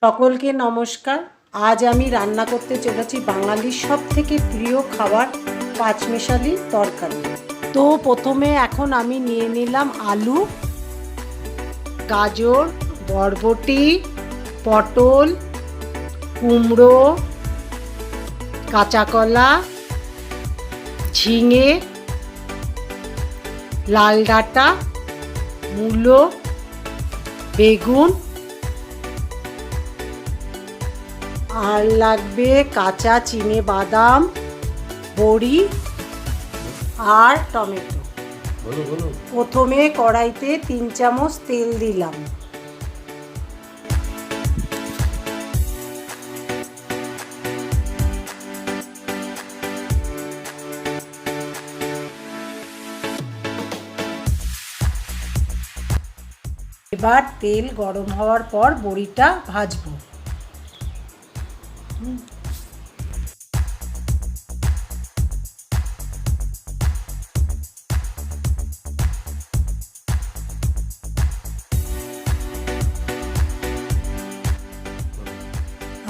সকলকে নমস্কার। আজ আমি রান্না করতে চলেছি বাঙালির সবথেকে প্রিয় খাবার পাঁচমেশালি তরকারি। তো প্রথমে এখন আমি নিয়ে নিলাম আলু, গাজর, বরবটি, পটল, কুমড়ো, কাঁচা কলা, ঝিঙে, লাল ডাঁটা, মূলো, বেগুন, আর লাগবে কাঁচা বাদাম, বড়ি আর টমেটো। প্রথমে কড়াইতে 3 চামচ তেল দিলাম। এবার তেল গরম হওয়ার পর বড়িটা ভাজবো।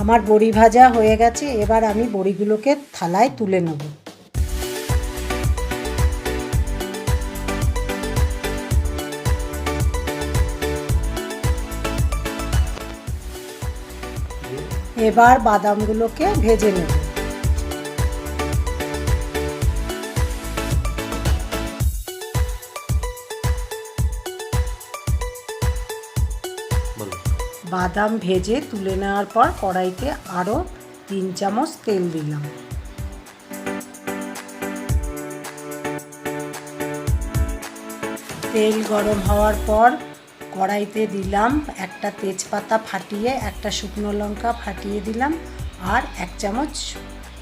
আমার বড়ি ভাজা হয়ে গেছে, এবার আমি বড়িগুলোকে থালায় তুলে নেব। এবার বাদামগুলোকে ভেজে নেব। বাদাম ভেজে তুলে নেওয়ার পর কড়াইতে আরও 3 চামচ তেল দিলাম। তেল গরম হওয়ার পর কড়াইতে দিলাম একটা তেজপাতা ফাটিয়ে, একটা শুকনো লঙ্কা ফাটিয়ে দিলাম, আর 1 চামচ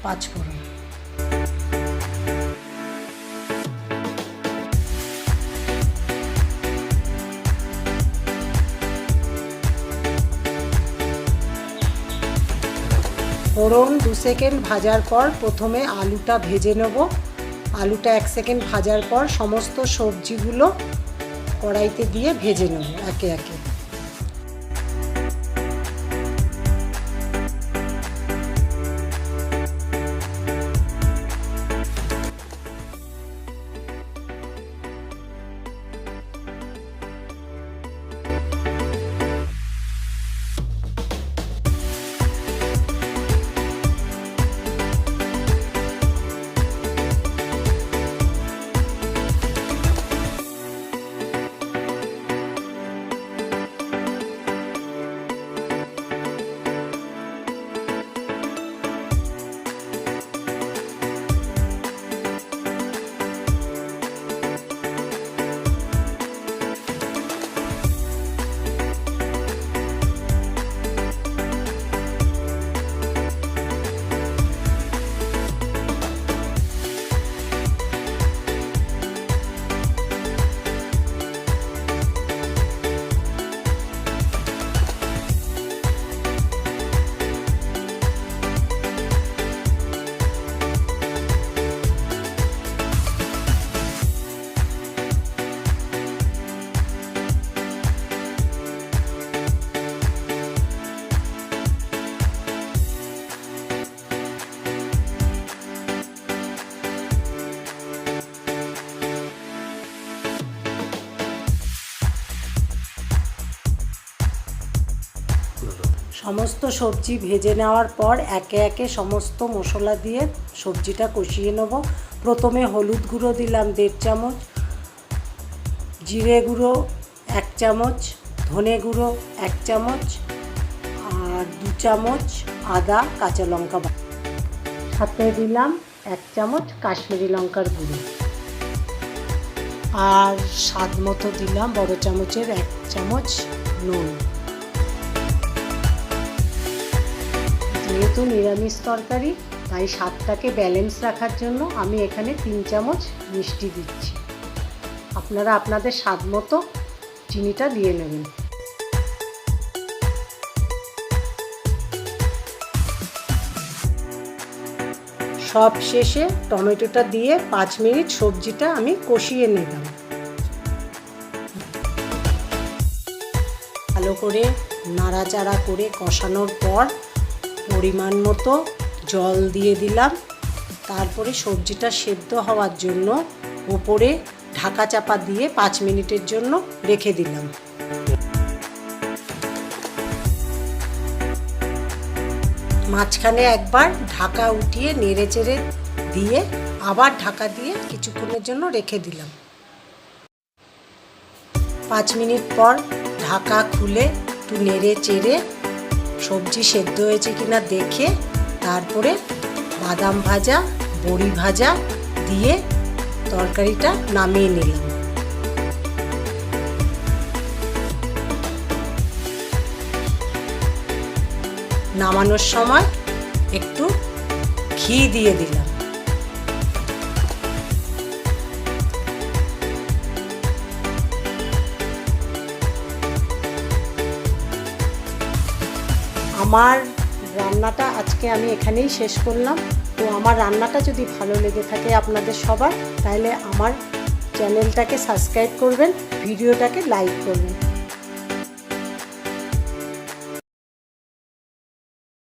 পাঁচফোড়ন। ফোড়ন 2 সেকেন্ড ভাজার পর প্রথমে আলুটা ভেজে নেব। আলুটা 1 সেকেন্ড ভাজার পর সমস্ত সবজিগুলো কড়াইতে দিয়ে ভেজে নেব একে একে। সমস্ত সবজি ভেজে নেওয়ার পর একে একে সমস্ত মশলা দিয়ে সবজিটা কষিয়ে নেব। প্রথমে হলুদ গুঁড়ো দিলাম 1.5 চামচ, জিরে গুঁড়ো 1 চামচ, ধনে গুঁড়ো 1 চামচ, আর 2 চামচ আদা কাঁচা লঙ্কা, সাথে দিলাম 1 চামচ কাশ্মীরি লঙ্কার গুঁড়ো, আর স্বাদ মতো দিলাম বড় চামচের 1 চামচ নুন। যেহেতু নিরামিষ তরকারি তাই স্বাদটাকে ব্যালেন্স রাখার জন্য আমি এখানে 3 চামচ মিষ্টি দিচ্ছি। আপনারা আপনাদের স্বাদ মতো চিনিটা দিয়ে নেবেন। সব শেষে টমেটোটা দিয়ে 5 মিনিট সবজিটা আমি কষিয়ে নিলাম। ভালো ভালো করে নাড়াচাড়া করে কষানোর পর পরিমাণ মতো জল দিয়ে দিলাম। তারপরে সবজিটা সেদ্ধ হওয়ার জন্য উপরে ঢাকা চাপা দিয়ে 5 মিনিটের জন্য রেখে দিলাম। মাঝখানে একবার ঢাকা উঠিয়ে নেড়েচেড়ে দিয়ে আবার ঢাকা দিয়ে কিছুক্ষণের জন্য রেখে দিলাম। 5 মিনিট পর ঢাকা খুলে একটু নেড়ে চেড়ে সবজি সেদ্ধ হয়েছে কিনা দেখে তারপরে বাদাম ভাজা বড়ি ভাজা দিয়ে তরকারিটা নামিয়ে নিলাম। নামানোর সময় একটু ঘি দিয়ে দিলাম। আমার রান্নাটা আজকে আমি এখানেই শেষ করলাম। তো আমার রান্নাটা যদি ভালো লেগে থাকে আপনাদের সবার, তাহলে আমার চ্যানেলটাকে সাবস্ক্রাইব করবেন, ভিডিওটাকে লাইক করবেন।